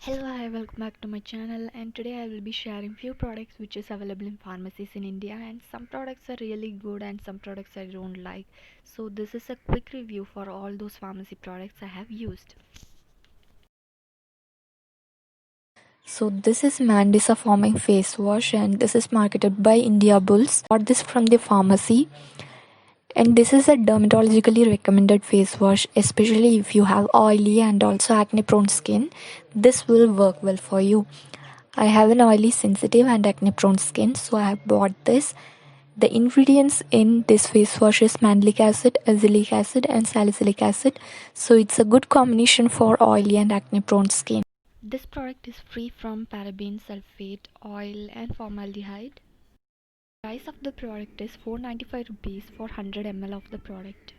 Hello, hi, welcome back to my channel, and today I will be sharing few products which is available in pharmacies in India, and some products are really good and some products I don't like. So this is a quick review for all those pharmacy products I have used. So this is Mandisa Foaming Face Wash, and this is marketed by Indiabulls. Got this from the pharmacy, and this is a dermatologically recommended face wash, especially if you have oily and also acne prone skin. This will work well for you. I have an oily, sensitive, and acne prone skin, so I have bought this. The ingredients in this face wash is mandelic acid, azelaic acid, and salicylic acid, so it's a good combination for oily and acne prone skin. This product is free from paraben, sulfate, oil, and formaldehyde. Price of the product is 495 rupees for 100 ml of the product.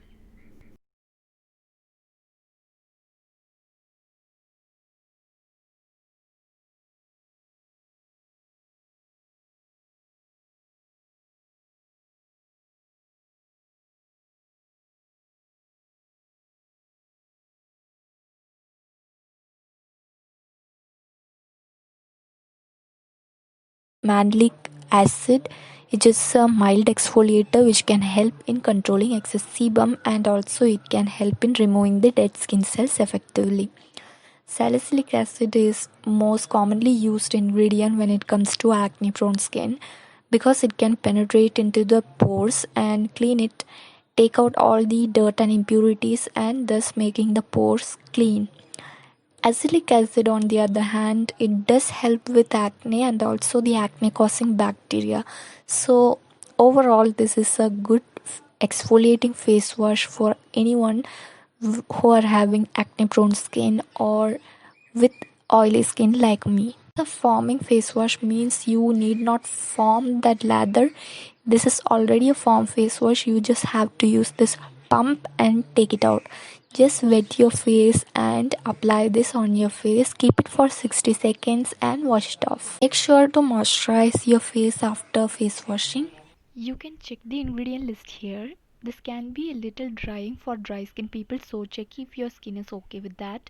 Mandelic acid is just a mild exfoliator which can help in controlling excess sebum, and also it can help in removing the dead skin cells effectively. Salicylic acid is most commonly used ingredient when it comes to acne prone skin because it can penetrate into the pores and clean it, take out all the dirt and impurities, and thus making the pores clean. Azelaic acid, on the other hand, it does help with acne and also the acne causing bacteria. So, overall, this is a good exfoliating face wash for anyone who are having acne prone skin or with oily skin like me. The foaming face wash means you need not foam that lather. This is already a foam face wash. You just have to use this pump and take it out. Just wet your face and apply this on your face. Keep it for 60 seconds and wash it off. Make sure to moisturize your face after face washing. You can check the ingredient list here. This can be a little drying for dry skin people, so check if your skin is okay with that.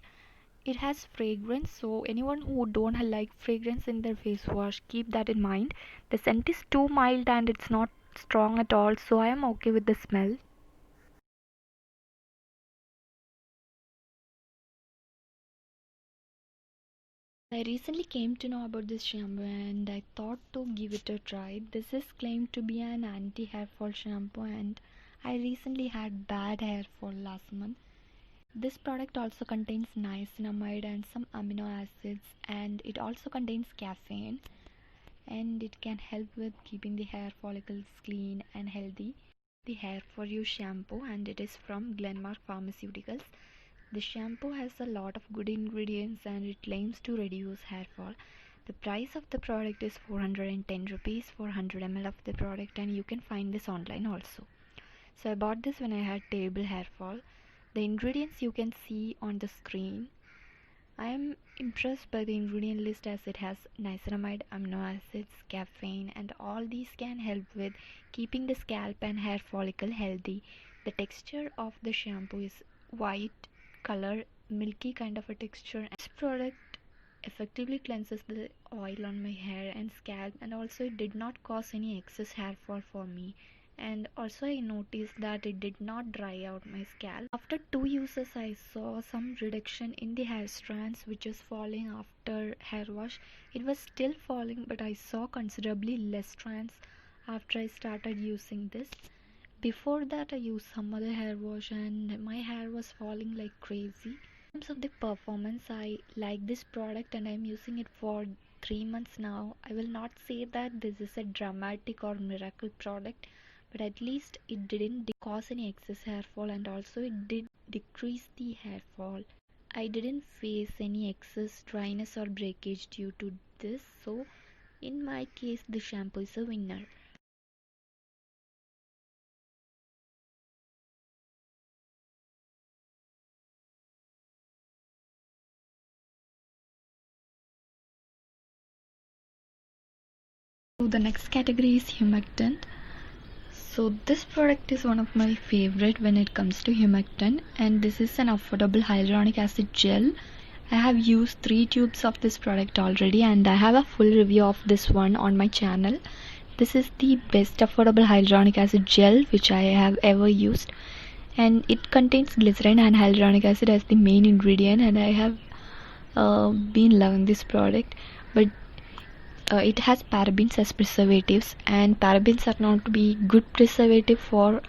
It has fragrance, so anyone who don't like fragrance in their face wash, keep that in mind. The scent is too mild and it's not strong at all, so I am okay with the smell. I recently came to know about this shampoo and I thought to give it a try. This is claimed to be an anti-hair fall shampoo, and I recently had bad hair fall last month. This product also contains niacinamide and some amino acids, and it also contains caffeine, and it can help with keeping the hair follicles clean and healthy. The Hair for You shampoo, and it is from Glenmark Pharmaceuticals. The shampoo has a lot of good ingredients and it claims to reduce hair fall. The price of the product is 410 rupees for 100 ml of the product, and you can find this online also. So I bought this when I had terrible hair fall. The ingredients you can see on the screen. I am impressed by the ingredient list as it has niacinamide, amino acids, caffeine, and all these can help with keeping the scalp and hair follicle healthy. The texture of the shampoo is white color, milky kind of a texture. This product effectively cleanses the oil on my hair and scalp, and also it did not cause any excess hair fall for me. And also I noticed that it did not dry out my scalp. After 2 uses I saw some reduction in the hair strands which is falling after hair wash. It was still falling, but I saw considerably less strands after I started using this. Before that I used some other hair wash and my hair was falling like crazy. In terms of the performance, I like this product and I'm using it for 3 months now. I will not say that this is a dramatic or miracle product, but at least it didn't cause any excess hair fall, and also it did decrease the hair fall. I didn't face any excess dryness or breakage due to this, so in my case the shampoo is a winner. So the next category is Humectant. So this product is one of my favorite when it comes to Humectant, and this is an affordable hyaluronic acid gel. I have used 3 tubes of this product already, and I have a full review of this one on my channel. This is the best affordable hyaluronic acid gel which I have ever used, and it contains glycerin and hyaluronic acid as the main ingredient, and I have been loving this product. But it has parabens as preservatives, and parabens are known to be good preservative for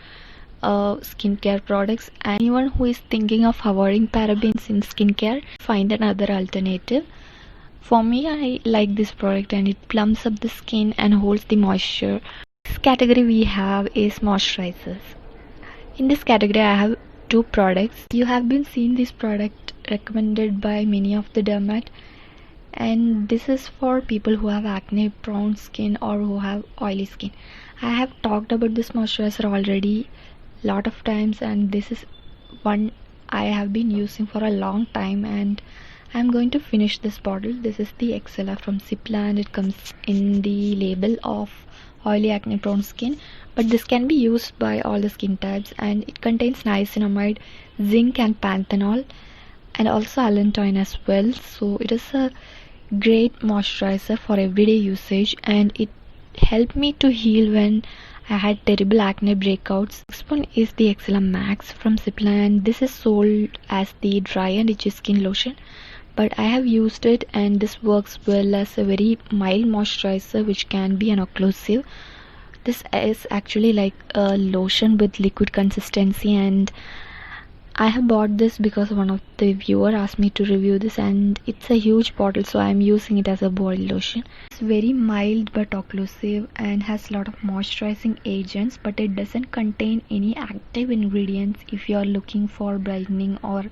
skincare products. Anyone who is thinking of avoiding parabens in skincare, find another alternative. For me, I like this product, and it plumps up the skin and holds the moisture. This category we have is moisturizers. In this category I have 2 products. You have been seeing this product recommended by many of the dermat, and this is for people who have acne prone skin or who have oily skin. I have talked about this moisturizer already lot of times, and this is one I have been using for a long time, and I'm going to finish this bottle. This is the Excella from Cipla, and it comes in the label of oily acne prone skin, but this can be used by all the skin types, and it contains niacinamide, zinc and panthenol, and also allantoin as well. So it is a great moisturizer for everyday usage, and it helped me to heal when I had terrible acne breakouts. Next one is the Excella Max from Cipla, and this is sold as the dry and itchy skin lotion, but I have used it, and this works well as a very mild moisturizer which can be non-occlusive. This is actually like a lotion with liquid consistency, and I have bought this because one of the viewer asked me to review this, and it's a huge bottle, so I'm using it as a body lotion. It's very mild but occlusive and has a lot of moisturizing agents, but it doesn't contain any active ingredients. If you are looking for brightening or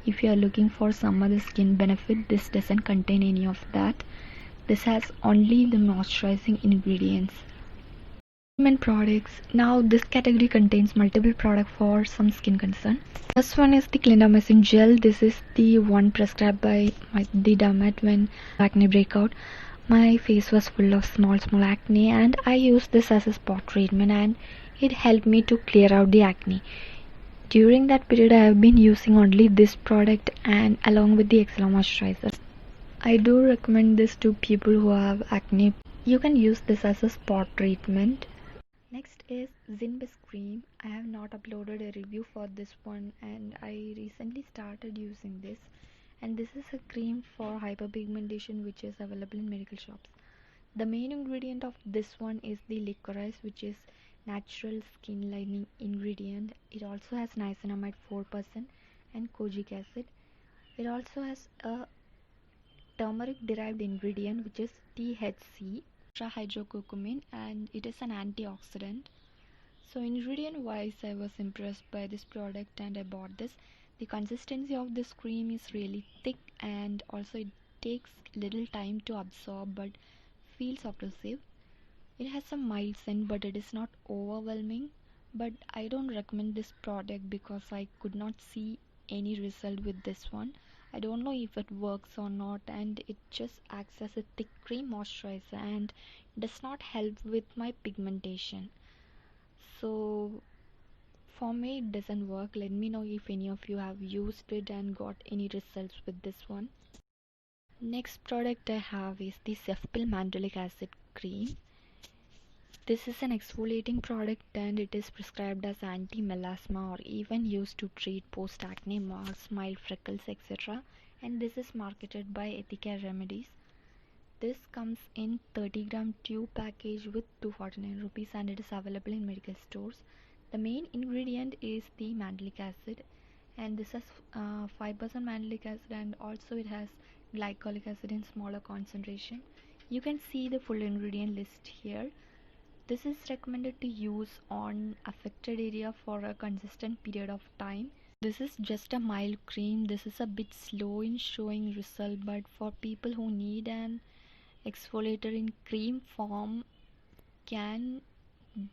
if you are looking for some other skin benefit, this doesn't contain any of that. This has only the moisturizing ingredients. Products. Now this category contains multiple products for some skin concern. First one is the clindamycin gel. This is the one prescribed by the dermat when acne breakout. My face was full of small acne, and I used this as a spot treatment, and it helped me to clear out the acne. During that period I have been using only this product and along with the Excella moisturizer. I do recommend this to people who have acne. You can use this as a spot treatment. Next is Zinbis cream. I have not uploaded a review for this one, and I recently started using this, and this is a cream for hyperpigmentation which is available in medical shops. The main ingredient of this one is the licorice, which is natural skin lightening ingredient. It also has niacinamide 4% and kojic acid. It also has a turmeric derived ingredient which is THC, tetrahydrocurcumin, and it is an antioxidant. So ingredient wise I was impressed by this product and I bought this. The consistency of this cream is really thick, and also it takes little time to absorb but feels oppressive. It has some mild scent, but it is not overwhelming. But I don't recommend this product because I could not see any result with this one. I don't know if it works or not, and it just acts as a thick cream moisturizer and does not help with my pigmentation. So for me it doesn't work. Let me know if any of you have used it and got any results with this one. Next product I have is the Cefpil Mandelic Acid Cream. This is an exfoliating product, and it is prescribed as anti-melasma or even used to treat post-acne marks, mild freckles, etc. And this is marketed by Ethicare Remedies. This comes in 30-gram tube package with 249 rupees, and it is available in medical stores. The main ingredient is the mandelic acid, and this has 5% mandelic acid, and also it has glycolic acid in smaller concentration. You can see the full ingredient list here. This is recommended to use on affected area for a consistent period of time. This is just a mild cream. This is a bit slow in showing result, but for people who need an exfoliator in cream form, can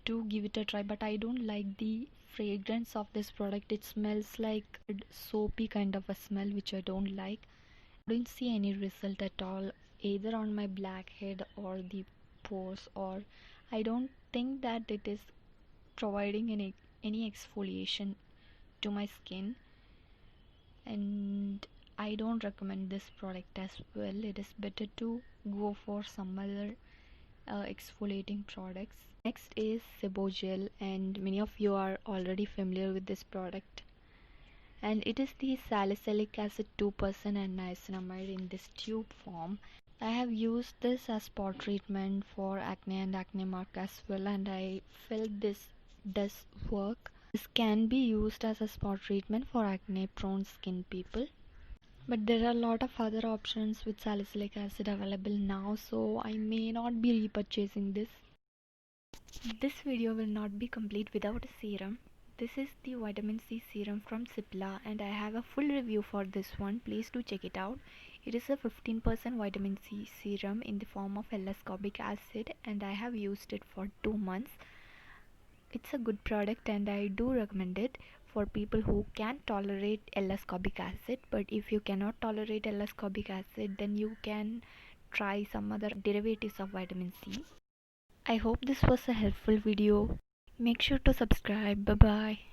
do give it a try. But I don't like the fragrance of this product. It smells like a soapy kind of a smell, which I don't like. I don't see any result at all, either on my blackhead or the pores, or I don't think that it is providing any exfoliation to my skin, and I don't recommend this product as well. It is better to go for some other exfoliating products. Next is Sebogel, and many of you are already familiar with this product. And it is the salicylic acid 2% and niacinamide in this tube form. I have used this as spot treatment for acne and acne mark as well, and I felt this does work. This can be used as a spot treatment for acne prone skin people. But there are a lot of other options with salicylic acid available now, so I may not be repurchasing this. This video will not be complete without a serum. This is the vitamin C serum from Cipla, and I have a full review for this one. Please do check it out. It is a 15% vitamin C serum in the form of L-ascorbic acid, and I have used it for 2 months. It's a good product and I do recommend it for people who can tolerate L-ascorbic acid. But if you cannot tolerate L-ascorbic acid, then you can try some other derivatives of vitamin C. I hope this was a helpful video. Make sure to subscribe. Bye bye.